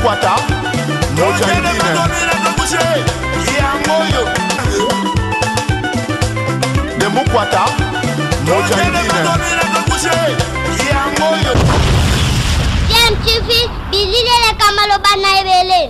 Demukwata Mojahidine Demukwata Mojahidine JMTV Bilile Kamalo Bana Ebele.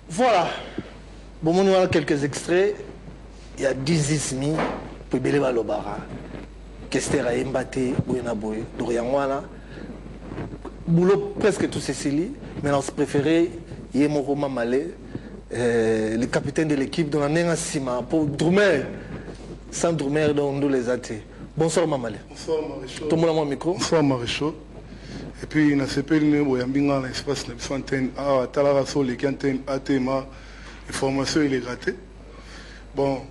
Voilà. Bon, on a quelques extraits. Il y a 10 ismi, puis Beleva Lobara, Kestera Mbate, Boyena Boy, Dorianwana. Boulot presque tout Cécilie. Mais on se préférait Yemoro Mamale, le capitaine de l'équipe, dans la Sima, pour Drumer. Sans Drumer, dans nous les athées. Bonsoir Mamale. Bonsoir Maréchal. Tout le monde a mon micro. Bonsoir Maréchal. Et puis, il y a ce pays qui a l'espace de l'antenne à Talaraso, les cantaines, ATMA, l'information il est ratée. Bon,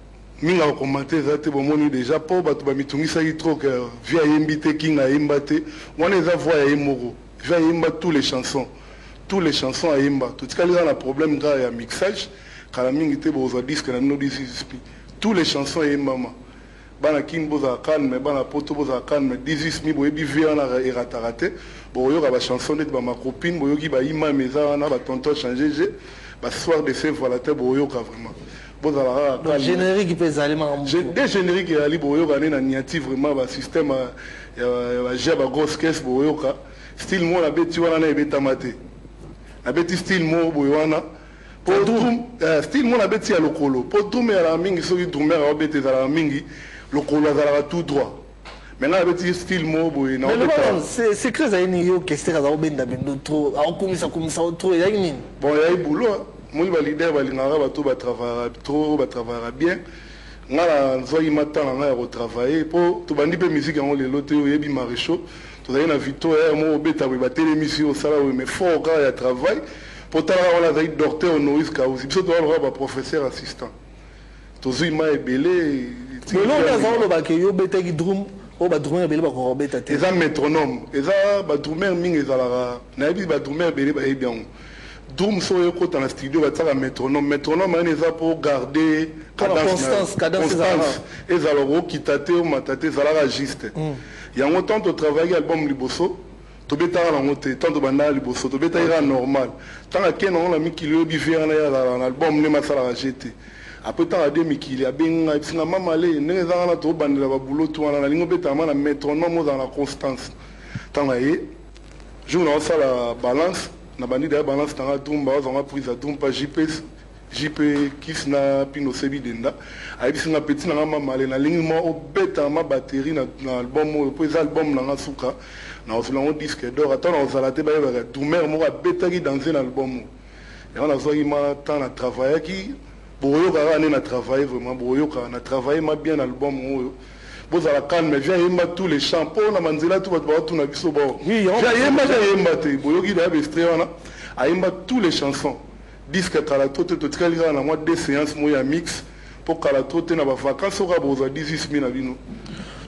nous avons commenté, bon, déjà, pour que ça y trop que via Mbite, King a Mbate, on les a voix à Moro. Via Mba, toutes les chansons à Mba. Tout ce qui a un problème, il y a un mixage, quand la mingi était aux disques, tous les chansons à Mba. Bana kin boza calme, bana poto boza calme, 18 mi boyebi via na eratarate, boyoka ba chanson de ba ma copine, boyoki ba ima meza na ba tonton changer, ba soir de ces voilà te boyoka vraiment. Boza la générique peut aller ma. Des génériques et ali boyoka na niati vraiment ba système ya ja ba grosse caisse boyoka, style mo la beti wana na ebeta mate. Na beti style mo boywana pour drum style mon abeti ya lokolo pour drum ya la mingi soki drummer a obeti za la mingi lokolo za tout droit maintenant abeti style mo boy na obeti c'est très aini yo orchestre za obenda bendo trop a komisa trop ya nini bon ya ibulo moi ba leader ba lingara ba to ba travailler bien ngala nzoi matana na ya travailler pour to bandi pe musique en lelo te yebi maréchaux to za na victoire mo obeta ba télémission sala mais fort quand ya travail pour ta la veille docteur Honoris Causa biso to ba professeur assistant to zui ma ebele mais non on a ba ke yo beta ki drum o ba drummer ebele ba ko beta te eza métronome eza ba drummer mingi ezalaka na yebi ba drummer ebele ba bien drum so yo kota na studio ba tsaka métronome ane eza pour garder cadence ezaloko kitate o matate ezalaka juste yango tant to travailler album liboso to beta na ngote tant to banda liboso to beta ira normal tant que non la mikili obi vient na album ne masala jeté après tant à 2 mikili abenga singa mama le ne za na to bandela ba boulot to na lingo beta na métronome dans la constance tant aye jour na sala balance na bandi da balance tanga tumba za ma prise à tumba JP Kisna Pino Sebi Denda ayibisinga petit na mama le na lingi mo obeta ma batterie na album po za album na suka na on disque d'or attends on zalate ba ba drummer mo beta ki danser na album et on a zo ima tant na travailler qui boyo ka na travailler vraiment boyo ka na travailler ma bien album mo boza la calme mais viens yemba tous les chants pour na manzela tout ba tout na biso bo viens yemba te boyo ki da extrait wana ayemba tous les chansons disque kala toto to tkalira na moi 2 séances mo ya mix pour kala toto na ba vacances au boza 18000 na bino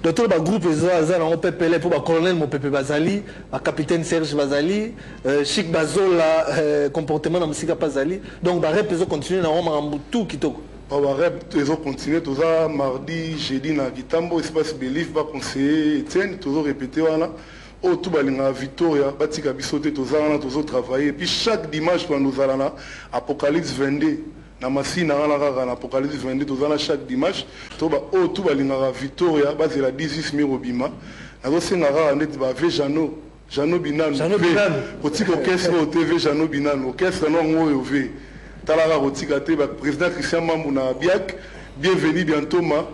docteur ba groupe za na on pepele pour ba colonel mon pepe bazali ba capitaine Serge Bazali Chic Bazola comportement na musika bazali donc ba rap continuer na on tout kitoko ba rap continuer tout ça mardi jeudi na Kitambo espace Belief ba conseiller Etienne toujours répéter wana au tout balinga Victoria batika bisote to za na to travailler puis chaque dimanche quand nous allons Apocalypse 22 na masina na Apocalypse 22 to za na chaque dimanche to ba au tout balinga Victoria base la 18000 obima na zo senga ra net ba ve Jano Binano otiko orchestre au TV Jano Binano orchestre non ngoyo ve talaka otika te ba président Christian Mambu na Biak bienvenue bientôt ma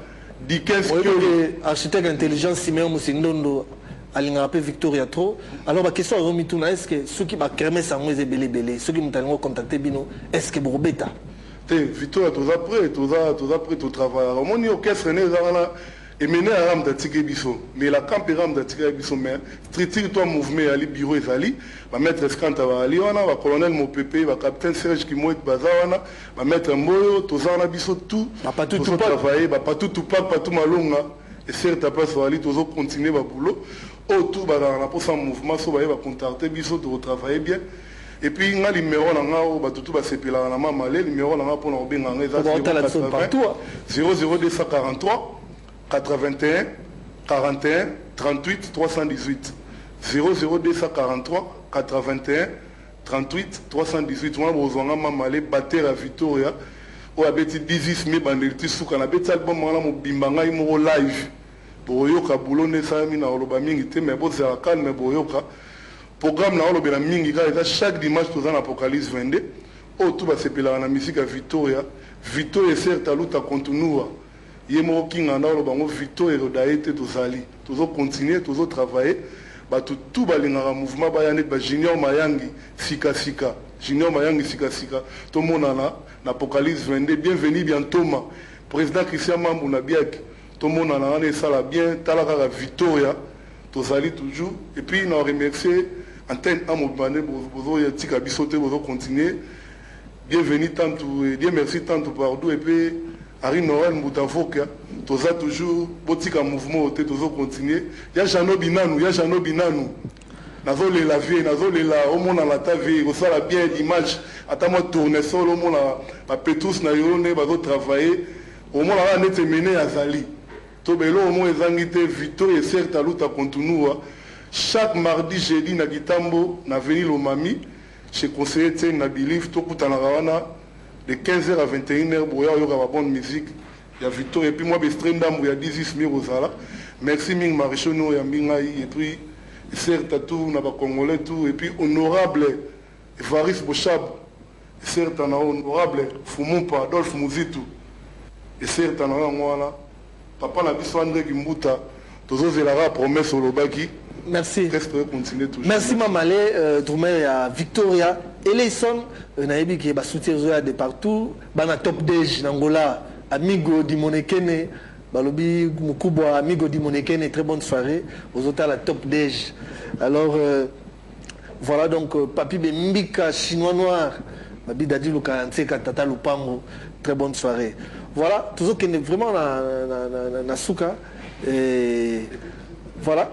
di 15 que architecte intelligence Simeon Musindondo alinga pe Victoria trop alors la question est remituna est-ce que ceux qui ba kermé sango ezebele ceux qui m'ont contacté bino est-ce que bobeta te Victoria tous après tout travail on y orchestre né zana et mener à ram d'atike biso mais la camp ram d'atike biso mais structure toi mouvement ali bureau ezali ba maître Skanta ba ali wana ba colonel Mopepe ba capitaine Serge Kimoet bazawana ba maître Mboyo tozana biso tout pas tout travailler pas tout malonga et certes après ça ali toujours continuer ba boulot autour na pour ça mouvement so ba contacter biso to travailler bien et puis nga numéro na nga o batutu ba sepela na mama le numéro na nga pour na obenga nga za 00243 81 41 38 318 00243 81 38 318 moi bozonga mama le batteur à Victoria o abeti 18000 bandeliti suka na beti album wana mobimba ngai mo live boyoka boulone sami na oloba mingi te mais bozala calme boyoka programme na oloba mingi ka chaque dimanche tous en Apocalypse 22 o tout ba sepela na musique à Victoria certes aluta continua yemo kinga na oloba ngo Victoria rodaete tozali tozo continuer tozo travailler ba tout balinga mouvement ba yane ba Junior Mayangi sika Junior Mayangi sika to monana na Apocalypse 22 bienvenue bientôt ma président Christian Mambu na Biak tout le monde en a ça bien, talaka Victoria, tozali toujours. Et puis on remercie antenne à Mobane, bozo yatika bisote, bozo continuer. Bienvenue tant Dieu merci tant pardon et puis Harry Noël Moutavoka, toza toujours botika mouvement ote tozo continuer. Ya Jano Binanu. Nazo le laver, nazo le la au monde la taver, au sala bien l'image, attends tourner solo au monde la petus na yone bazo travailler. Au monde la net mené à Zali. Tobelo au moins ezangite Vito et certes aluta continua chaque mardi jeudi na Kitambo na venir Lomami chez conseiller Tien na Belief to kutana wana de 15h à 21h boya yoka ba bonne musique ya Vito et puis moi bestrenda mu ya 18000 ozala merci ming marichono ya mbingai et puis certes tout na ba congolais tout et puis honorable Evaris Bochab certain honorable Fumumpa Adolphe Muzitu et certain honorable papa na biso André Kimbuta tozozelaka promesse olobaki. Merci. Continuer toujours. Merci Mamale, Droumer à Victoria. Eleison, Naïbi qui est soutien de partout. Bana top dej Nangola, amigo di Monekene, Balobi Mukubo, amigo di Monekene, très bonne soirée. Aux autres la top dej. Alors voilà donc Papi Bembika chinois noir, Babi Dadi Lukanse Tata Lupango, très bonne soirée. Voilà, toujours qui est vraiment na souka et voilà.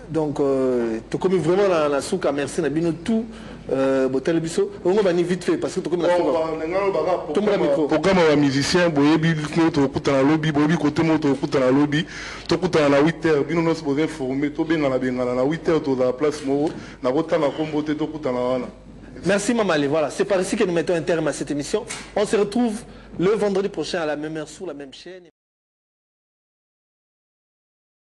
Donc, tu commis vraiment la souka, merci, na bino tout, botel biso. On va vite fait parce que tu commis la souka. Programme wa musicien, boyebi to kutana lobby, boyebi côté moto kutana lobby, to kutana na 8h, bino nos besoin informer, to benga na 8h to la place mo, na botana kombo te to kutana wana. Merci Mamali, voilà, c'est par ici que nous mettons un terme à cette émission. On se retrouve le vendredi prochain à la même heure sur la même chaîne.